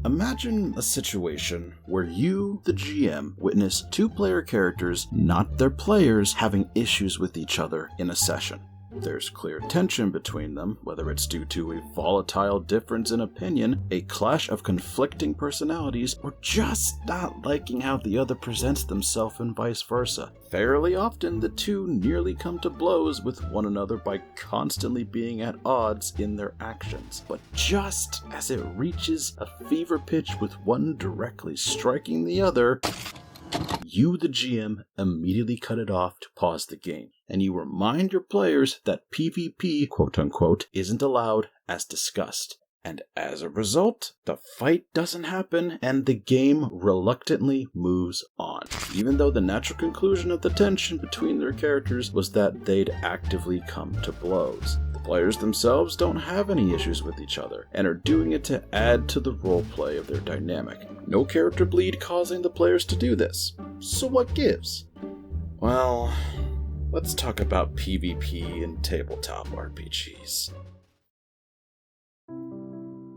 Imagine a situation where you, the GM, witness two player characters, not their players, having issues with each other in a session. There's clear tension between them, whether it's due to a volatile difference in opinion, a clash of conflicting personalities, or just not liking how the other presents themselves and vice versa. Fairly often, the two nearly come to blows with one another by constantly being at odds in their actions. But just as it reaches a fever pitch with one directly striking the other, you, the GM, immediately cut it off to pause the game, and you remind your players that PvP, quote-unquote, isn't allowed as discussed. And as a result, the fight doesn't happen, and the game reluctantly moves on, even though the natural conclusion of the tension between their characters was that they'd actively come to blows. The players themselves don't have any issues with each other, and are doing it to add to the roleplay of their dynamic. No character bleed causing the players to do this. So what gives? Well, let's talk about PvP in tabletop RPGs.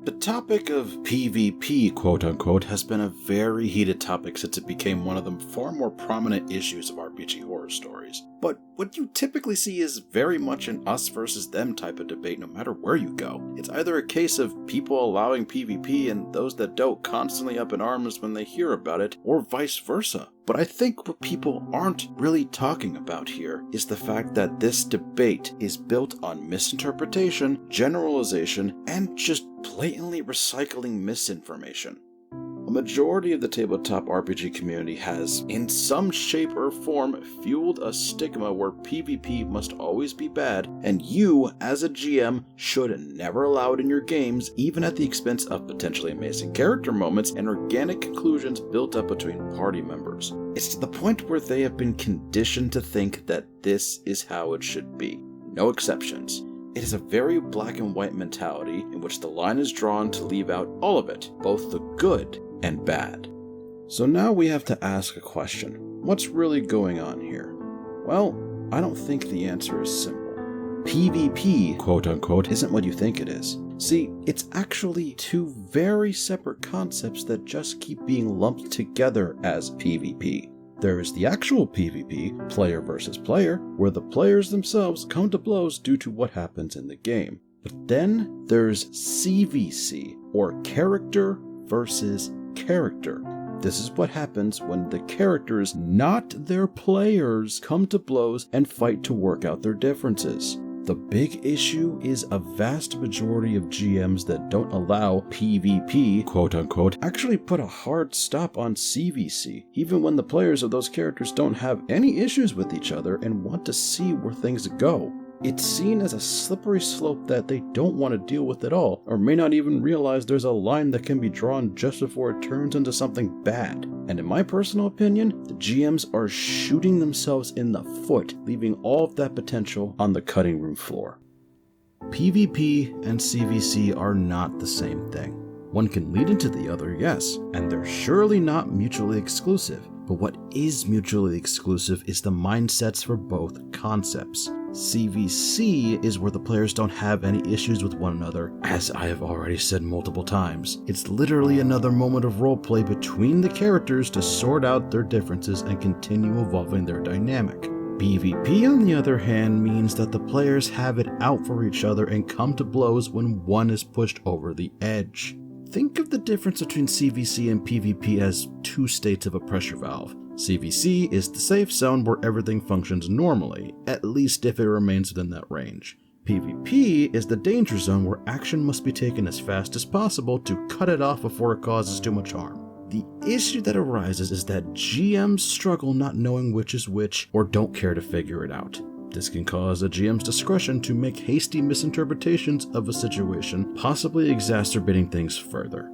The topic of PvP, quote-unquote, has been a very heated topic since it became one of the far more prominent issues of RPG horror stories. But what you typically see is very much an us versus them type of debate no matter where you go. It's either a case of people allowing PvP and those that don't constantly up in arms when they hear about it, or vice versa. But I think what people aren't really talking about here is the fact that this debate is built on misinterpretation, generalization, and just blatantly recycling misinformation. A majority of the tabletop RPG community has, in some shape or form, fueled a stigma where PvP must always be bad, and you, as a GM, should never allow it in your games, even at the expense of potentially amazing character moments and organic conclusions built up between party members. It's to the point where they have been conditioned to think that this is how it should be. No exceptions. It is a very black and white mentality in which the line is drawn to leave out all of it, both the good and bad. So now we have to ask a question. What's really going on here? Well, I don't think the answer is simple. PvP, quote-unquote, isn't what you think it is. See, it's actually two very separate concepts that just keep being lumped together as PvP. There is the actual PvP, player versus player, where the players themselves come to blows due to what happens in the game. But then there's CVC, or character versus character. This is what happens when the characters, not their players, come to blows and fight to work out their differences. The big issue is a vast majority of GMs that don't allow PvP, quote-unquote, actually put a hard stop on CVC, even when the players of those characters don't have any issues with each other and want to see where things go. It's seen as a slippery slope that they don't want to deal with at all, or may not even realize there's a line that can be drawn just before it turns into something bad. And in my personal opinion, the GMs are shooting themselves in the foot, leaving all of that potential on the cutting room floor. PvP and CVC are not the same thing. One can lead into the other, yes, and they're surely not mutually exclusive. But what is mutually exclusive is the mindsets for both concepts. CVC is where the players don't have any issues with one another, as I have already said multiple times. It's literally another moment of roleplay between the characters to sort out their differences and continue evolving their dynamic. PvP, on the other hand, means that the players have it out for each other and come to blows when one is pushed over the edge. Think of the difference between CVC and PvP as two states of a pressure valve. CVC is the safe zone where everything functions normally, at least if it remains within that range. PvP is the danger zone where action must be taken as fast as possible to cut it off before it causes too much harm. The issue that arises is that GMs struggle not knowing which is which or don't care to figure it out. This can cause a GM's discretion to make hasty misinterpretations of a situation, possibly exacerbating things further.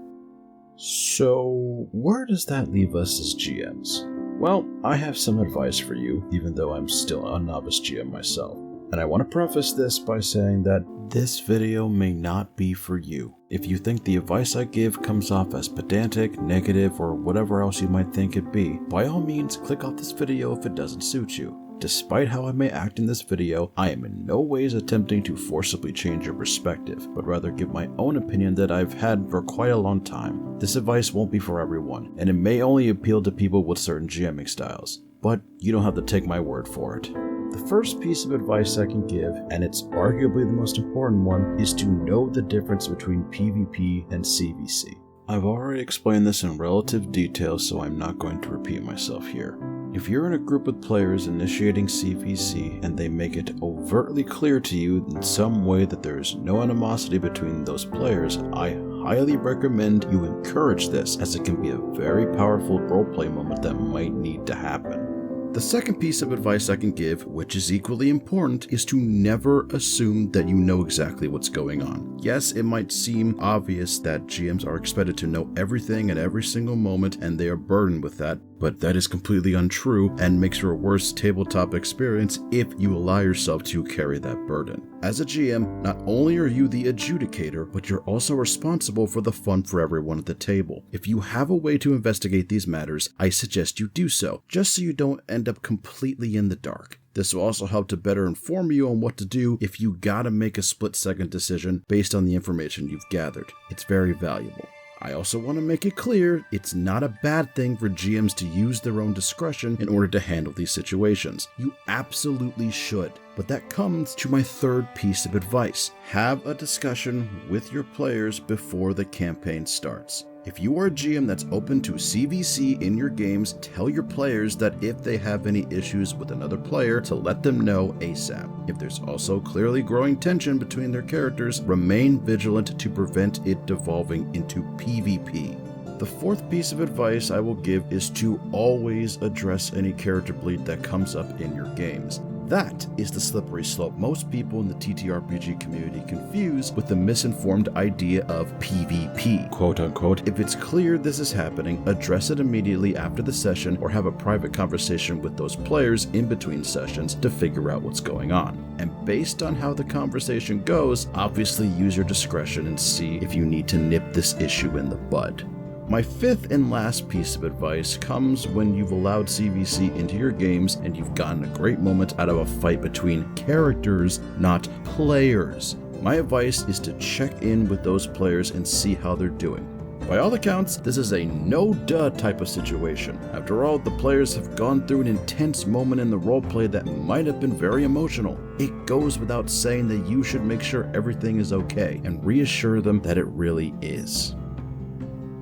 So, where does that leave us as GMs? Well, I have some advice for you, even though I'm still a novice GM myself. And I want to preface this by saying that this video may not be for you. If you think the advice I give comes off as pedantic, negative, or whatever else you might think it be, by all means click off this video if it doesn't suit you. Despite how I may act in this video, I am in no ways attempting to forcibly change your perspective, but rather give my own opinion that I've had for quite a long time. This advice won't be for everyone, and it may only appeal to people with certain GMing styles, but you don't have to take my word for it. The first piece of advice I can give, and it's arguably the most important one, is to know the difference between PvP and CVC. I've already explained this in relative detail, so I'm not going to repeat myself here. If you're in a group with players initiating CVC and they make it overtly clear to you in some way that there is no animosity between those players, I highly recommend you encourage this, as it can be a very powerful roleplay moment that might need to happen. The second piece of advice I can give, which is equally important, is to never assume that you know exactly what's going on. Yes, it might seem obvious that GMs are expected to know everything at every single moment, and they are burdened with that, but that is completely untrue and makes for a worse tabletop experience if you allow yourself to carry that burden. As a GM, not only are you the adjudicator, but you're also responsible for the fun for everyone at the table. If you have a way to investigate these matters, I suggest you do so, just so you don't end up completely in the dark. This will also help to better inform you on what to do if you gotta make a split-second decision based on the information you've gathered. It's very valuable. I also want to make it clear, it's not a bad thing for GMs to use their own discretion in order to handle these situations. You absolutely should. But that comes to my third piece of advice. Have a discussion with your players before the campaign starts. If you are a GM that's open to CVC in your games, tell your players that if they have any issues with another player, to let them know ASAP. If there's also clearly growing tension between their characters, remain vigilant to prevent it devolving into PvP. The fourth piece of advice I will give is to always address any character bleed that comes up in your games. That is the slippery slope most people in the TTRPG community confuse with the misinformed idea of PvP, quote unquote. If it's clear this is happening, address it immediately after the session or have a private conversation with those players in between sessions to figure out what's going on. And based on how the conversation goes, obviously use your discretion and see if you need to nip this issue in the bud. My fifth and last piece of advice comes when you've allowed CVC into your games and you've gotten a great moment out of a fight between characters, not players. My advice is to check in with those players and see how they're doing. By all accounts, this is a no-duh type of situation. After all, the players have gone through an intense moment in the roleplay that might have been very emotional. It goes without saying that you should make sure everything is okay and reassure them that it really is.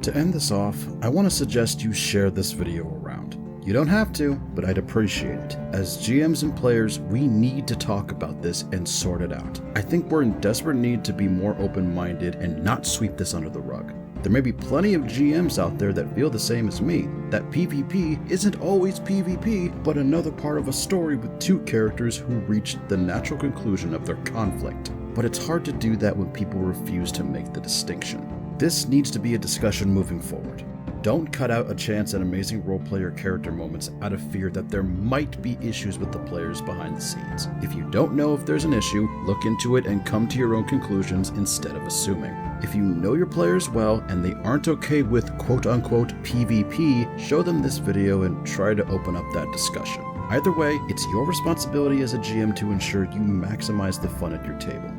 To end this off, I want to suggest you share this video around. You don't have to, but I'd appreciate it. As GMs and players, we need to talk about this and sort it out. I think we're in desperate need to be more open-minded and not sweep this under the rug. There may be plenty of GMs out there that feel the same as me, that PvP isn't always PvP, but another part of a story with two characters who reached the natural conclusion of their conflict. But it's hard to do that when people refuse to make the distinction. This needs to be a discussion moving forward. Don't cut out a chance at amazing roleplayer character moments out of fear that there might be issues with the players behind the scenes. If you don't know if there's an issue, look into it and come to your own conclusions instead of assuming. If you know your players well and they aren't okay with quote-unquote PvP, show them this video and try to open up that discussion. Either way, it's your responsibility as a GM to ensure you maximize the fun at your table.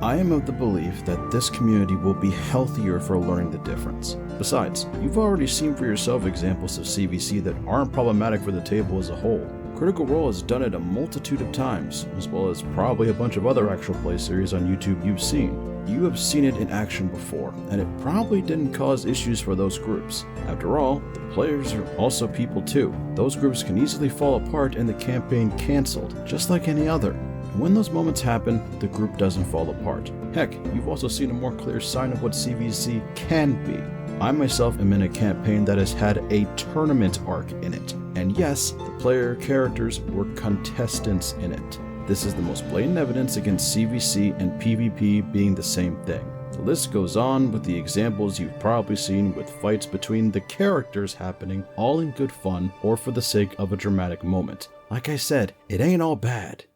I am of the belief that this community will be healthier for learning the difference. Besides, you've already seen for yourself examples of CVC that aren't problematic for the table as a whole. Critical Role has done it a multitude of times, as well as probably a bunch of other actual play series on YouTube you've seen. You have seen it in action before, and it probably didn't cause issues for those groups. After all, the players are also people too. Those groups can easily fall apart and the campaign cancelled, just like any other. And when those moments happen, the group doesn't fall apart. Heck, you've also seen a more clear sign of what CVC can be. I myself am in a campaign that has had a tournament arc in it. And yes, the player characters were contestants in it. This is the most blatant evidence against CVC and PvP being the same thing. The list goes on with the examples you've probably seen with fights between the characters happening all in good fun or for the sake of a dramatic moment. Like I said, it ain't all bad.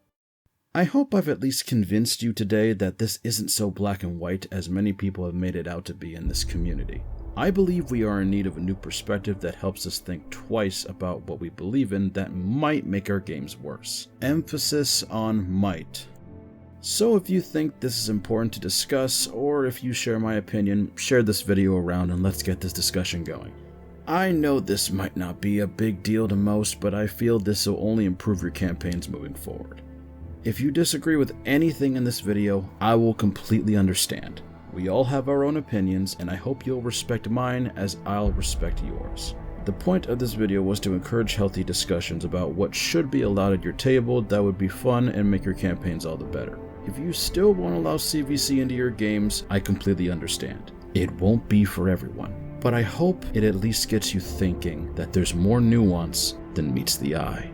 I hope I've at least convinced you today that this isn't so black and white as many people have made it out to be in this community. I believe we are in need of a new perspective that helps us think twice about what we believe in that might make our games worse. Emphasis on might. So if you think this is important to discuss, or if you share my opinion, share this video around and let's get this discussion going. I know this might not be a big deal to most, but I feel this will only improve your campaigns moving forward. If you disagree with anything in this video, I will completely understand. We all have our own opinions, and I hope you'll respect mine as I'll respect yours. The point of this video was to encourage healthy discussions about what should be allowed at your table that would be fun and make your campaigns all the better. If you still want to allow CVC into your games, I completely understand. It won't be for everyone, but I hope it at least gets you thinking that there's more nuance than meets the eye.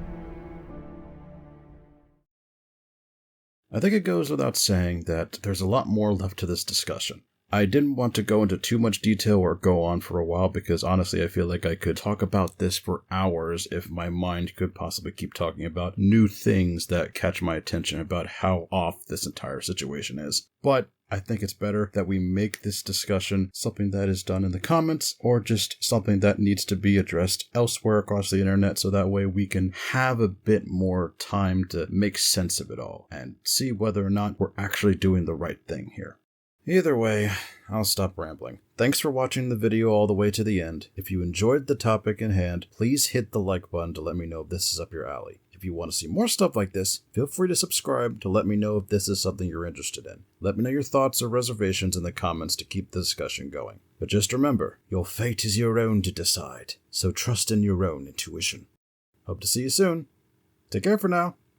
I think it goes without saying that there's a lot more left to this discussion. I didn't want to go into too much detail or go on for a while because honestly I feel like I could talk about this for hours if my mind could possibly keep talking about new things that catch my attention about how off this entire situation is. But I think it's better that we make this discussion something that is done in the comments or just something that needs to be addressed elsewhere across the internet so that way we can have a bit more time to make sense of it all and see whether or not we're actually doing the right thing here. Either way, I'll stop rambling. Thanks for watching the video all the way to the end. If you enjoyed the topic in hand, please hit the like button to let me know if this is up your alley. If you want to see more stuff like this, feel free to subscribe to let me know if this is something you're interested in. Let me know your thoughts or reservations in the comments to keep the discussion going. But just remember, your fate is your own to decide, so trust in your own intuition. Hope to see you soon. Take care for now.